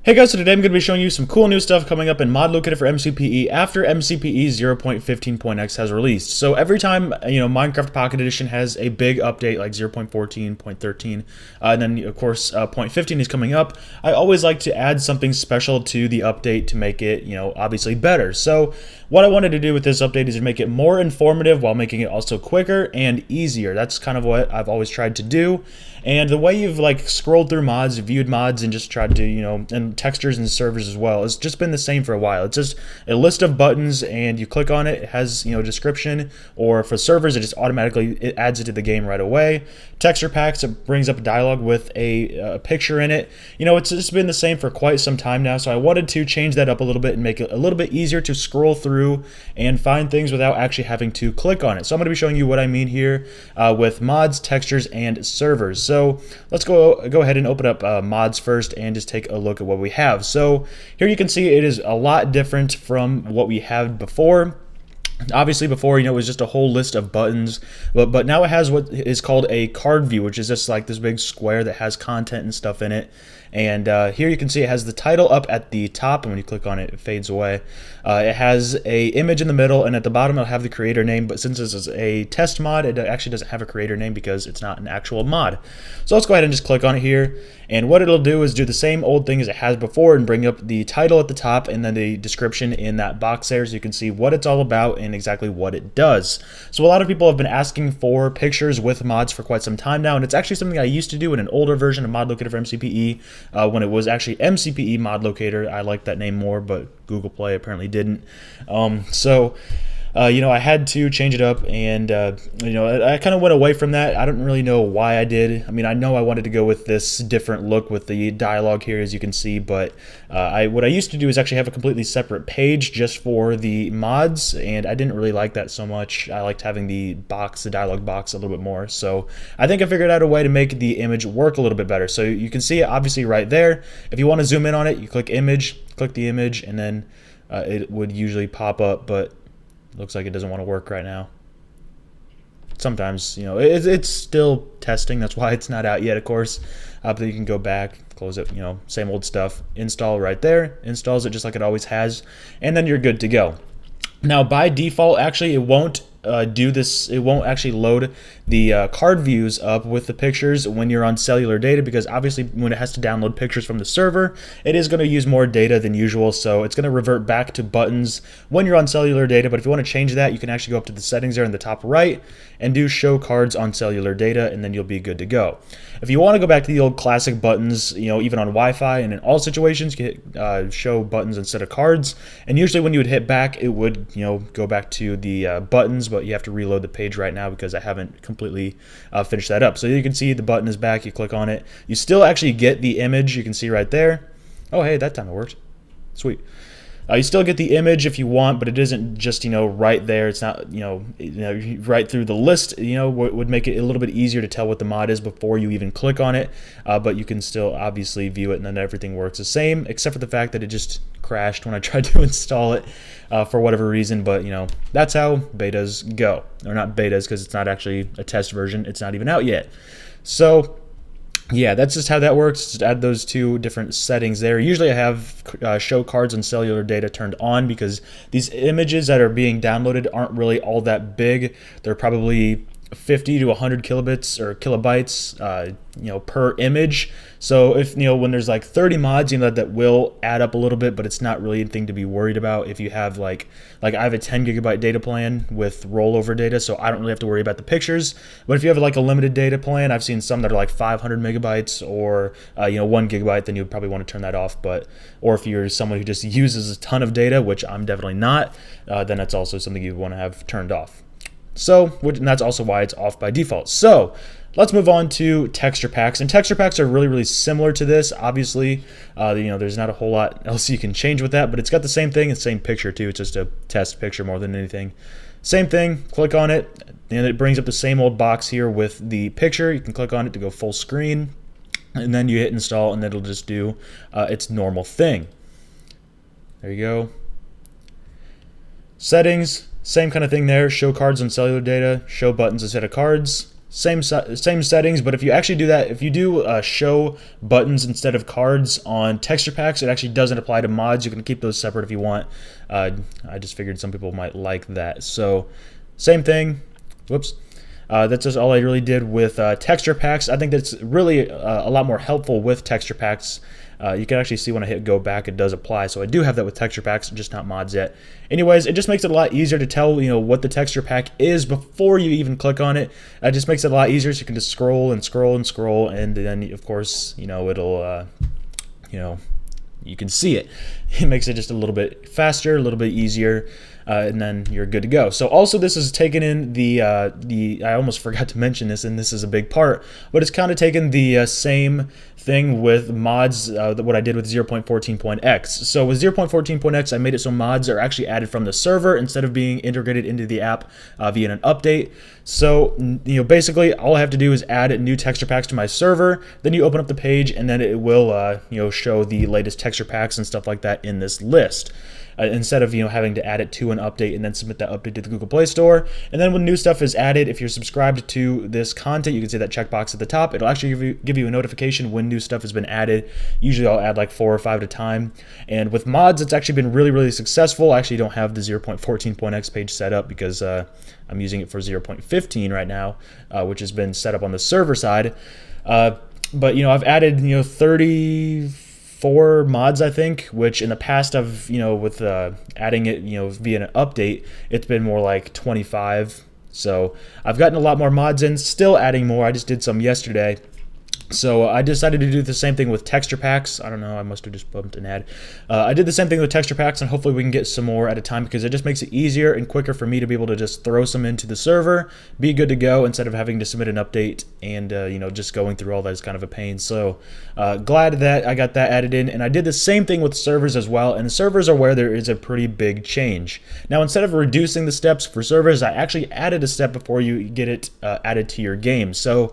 Hey guys, so today I'm going to be showing you some cool new stuff coming up in Mod Locator for MCPE after MCPE 0.15.x has released. So every time, Minecraft Pocket Edition has a big update like 0.14, 0.13, and then of course 0.15 is coming up, I always like to add something special to the update to make it, obviously better. So what I wanted to do with this update is to make it more informative while making it also quicker and easier. That's kind of what I've always tried to do. And the way you've scrolled through mods, viewed mods, and just tried to, and textures and servers as well, it's just been the same for a while. It's just a list of buttons, and you click on it. It has, a description, or for servers, it just automatically adds it to the game right away. Texture packs, it brings up a dialogue with a picture in it. It's just been the same for quite some time now, so I wanted to change that up a little bit and make it a little bit easier to scroll through and find things without actually having to click on it. So I'm going to be showing you what I mean here with mods, textures, and servers. So let's go ahead and open up mods first and just take a look at what we have. So here you can see it is a lot different from what we had before. Obviously before, it was just a whole list of buttons, but now it has what is called a card view, which is just like this big square that has content and stuff in it. And here you can see it has the title up at the top, and when you click on it, it fades away. It has a image in the middle, and at the bottom it'll have the creator name, but since this is a test mod, it actually doesn't have a creator name because it's not an actual mod. So let's go ahead and just click on it here, and what it'll do is do the same old thing as it has before and bring up the title at the top and then the description in that box there, so you can see what it's all about and exactly what it does. So a lot of people have been asking for pictures with mods for quite some time now, and it's actually something I used to do in an older version of Mod Locator for MCPE when it was actually MCPE Mod Locator. I like that name more, but Google Play apparently didn't. I had to change it up, and I kind of went away from that. I don't really know why I did. I mean, I know I wanted to go with this different look with the dialogue here, as you can see, but what I used to do is actually have a completely separate page just for the mods, and I didn't really like that so much. I liked having the dialogue box a little bit more, so I think I figured out a way to make the image work a little bit better. So you can see it obviously right there. If you want to zoom in on it, you click image, click the image, and then it would usually pop up, but looks like it doesn't want to work right now. Sometimes, it's still testing. That's why it's not out yet, of course. But you can go back, close it, same old stuff. Install right there. Installs it just like it always has. And then you're good to go. Now, by default, actually, it won't do this. It won't actually load the card views up with the pictures when you're on cellular data, because obviously when it has to download pictures from the server, it is going to use more data than usual, so it's going to revert back to buttons when you're on cellular data. But if you want to change that, you can actually go up to the settings there in the top right and do show cards on cellular data, and then you'll be good to go. If you want to go back to the old classic buttons, even on Wi-Fi and in all situations, you can hit show buttons instead of cards, and usually when you would hit back, it would go back to the buttons, but you have to reload the page right now because I haven't completely finished that up. So you can see the button is back. You click on it, you still actually get the image. You can see right there. Oh, hey, that time it worked. Sweet. You still get the image if you want, but it isn't just right there. It's not right through the list. Would make it a little bit easier to tell what the mod is before you even click on it. But you can still obviously view it, and then everything works the same, except for the fact that it just crashed when I tried to install it for whatever reason. But that's how betas go, or not betas because it's not actually a test version. It's not even out yet. So yeah, that's just how that works. Just add those two different settings there. Usually I have show cards on cellular data turned on because these images that are being downloaded aren't really all that big. They're probably 50 to 100 kilobits or kilobytes per image. So if when there's like 30 mods, that will add up a little bit, but it's not really anything to be worried about. If you have like I have a 10 gigabyte data plan with rollover data, so I don't really have to worry about the pictures. But if you have like a limited data plan, I've seen some that are like 500 megabytes or 1 gigabyte, then you would probably want to turn that off. Or if you're someone who just uses a ton of data, which I'm definitely not, then that's also something you want to have turned off. So, and that's also why it's off by default. So let's move on to texture packs, and texture packs are really, really similar to this. Obviously, there's not a whole lot else you can change with that, but it's got the same thing, the same picture too. It's just a test picture more than anything. Same thing, click on it, and it brings up the same old box here with the picture. You can click on it to go full screen, and then you hit install, and it'll just do its normal thing. There you go. Settings. Same kind of thing there. Show cards on cellular data. Show buttons instead of cards. same settings, but if you actually do that, if you do show buttons instead of cards on texture packs, it actually doesn't apply to mods. You can keep those separate if you want. I just figured some people might like that. So same thing. Whoops. That's just all I really did with texture packs. I think that's really a lot more helpful with texture packs. You can actually see when I hit go back, it does apply. So I do have that with texture packs, just not mods yet. Anyways, it just makes it a lot easier to tell, what the texture pack is before you even click on it. It just makes it a lot easier, so you can just scroll and scroll and scroll, and then of course, it'll, you can see it. It makes it just a little bit faster, a little bit easier. And then you're good to go. So also this is taken in the I almost forgot to mention this, and this is a big part, but it's kind of taken the same thing with mods, what I did with 0.14.x. So with 0.14.x, I made it so mods are actually added from the server instead of being integrated into the app via an update. So basically all I have to do is add new texture packs to my server, then you open up the page, and then it will show the latest texture packs and stuff like that in this list. Instead of having to add it to an update and then submit that update to the Google Play Store. And then when new stuff is added, if you're subscribed to this content, you can see that checkbox at the top. It'll actually give you a notification when new stuff has been added. Usually I'll add like 4 or 5 at a time. And with mods, it's actually been really, really successful. I actually don't have the 0.14.x page set up because I'm using it for 0.15 right now, which has been set up on the server side. But I've added 34 mods, I think, which in the past I've with adding it via an update, it's been more like 25. So I've gotten a lot more mods in, still adding more. I just did some yesterday. So I decided to do the same thing with texture packs. I don't know, I must have just bumped an ad. I did the same thing with texture packs, and hopefully we can get some more at a time, because it just makes it easier and quicker for me to be able to just throw some into the server, be good to go, instead of having to submit an update and just going through all that is kind of a pain. So glad that I got that added in, and I did the same thing with servers as well, and servers are where there is a pretty big change. Now, instead of reducing the steps for servers, I actually added a step before you get it added to your game. So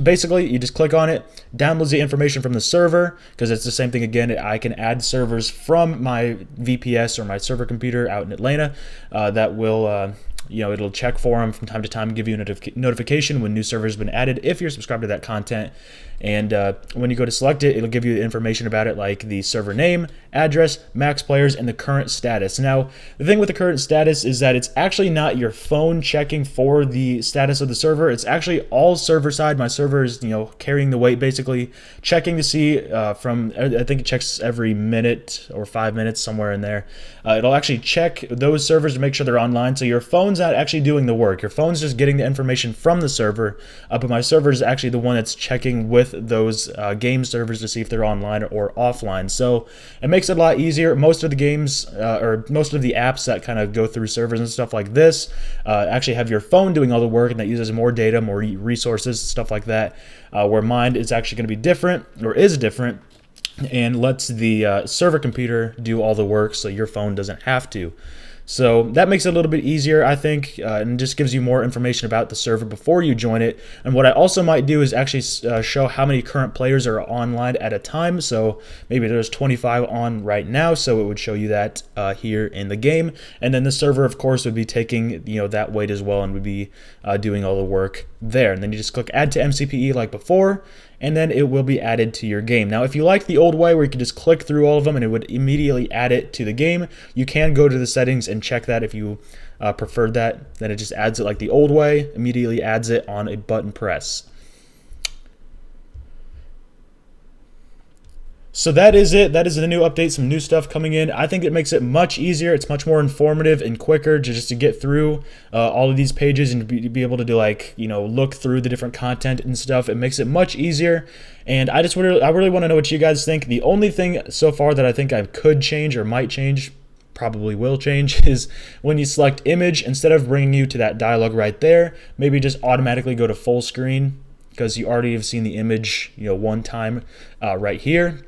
basically, you just click on it, downloads the information from the server, because it's the same thing again. I can add servers from my VPS or my server computer out in Atlanta that will, it'll check for them from time to time and give you a notification when new servers have been added if you're subscribed to that content. And when you go to select it, it'll give you information about it, like the server name, address, max players, and the current status. Now, the thing with the current status is that it's actually not your phone checking for the status of the server. It's actually all server side. My server is, carrying the weight, basically checking to see I think it checks every minute or 5 minutes, somewhere in there. It'll actually check those servers to make sure they're online. So your phone's not actually doing the work. Your phone's just getting the information from the server, but my server is actually the one that's checking with those game servers to see if they're online or offline. So it makes it a lot easier. Most of the games or most of the apps that kind of go through servers and stuff like this actually have your phone doing all the work, and that uses more data, more resources, stuff like that, where mine is actually going to be different, or is different, and lets the server computer do all the work so your phone doesn't have to. So that makes it a little bit easier, I think, and just gives you more information about the server before you join it. And what I also might do is actually show how many current players are online at a time. So maybe there's 25 on right now, so it would show you that here in the game. And then the server, of course, would be taking that weight as well, and would be doing all the work there. And then you just click Add to MCPE like before, and then it will be added to your game. Now, if you like the old way where you could just click through all of them and it would immediately add it to the game, you can go to the settings and check that if you preferred that. Then it just adds it like the old way, immediately adds it on a button press. So that is it. That is the new update, some new stuff coming in. I think it makes it much easier. It's much more informative and quicker just to get through all of these pages and be able to do look through the different content and stuff. It makes it much easier. And I really want to know what you guys think. The only thing so far that I think I could change or might change, probably will change, is when you select image, instead of bringing you to that dialog right there, maybe just automatically go to full screen, because you already have seen the image one time right here.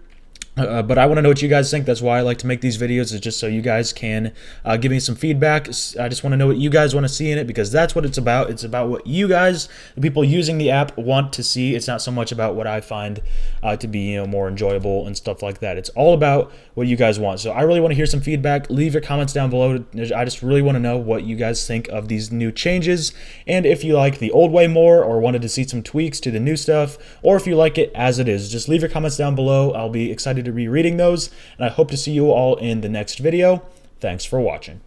But I want to know what you guys think. That's why I like to make these videos, is just so you guys can give me some feedback. I just want to know what you guys want to see in it, because that's what it's about. It's about what you guys, the people using the app, want to see. It's not so much about what I find to be more enjoyable and stuff like that. It's all about what you guys want. So I really want to hear some feedback. Leave your comments down below. I just really want to know what you guys think of these new changes, and if you like the old way more or wanted to see some tweaks to the new stuff, or if you like it as it is. Just leave your comments down below. I'll be excited to be reading those, and I hope to see you all in the next video. Thanks for watching.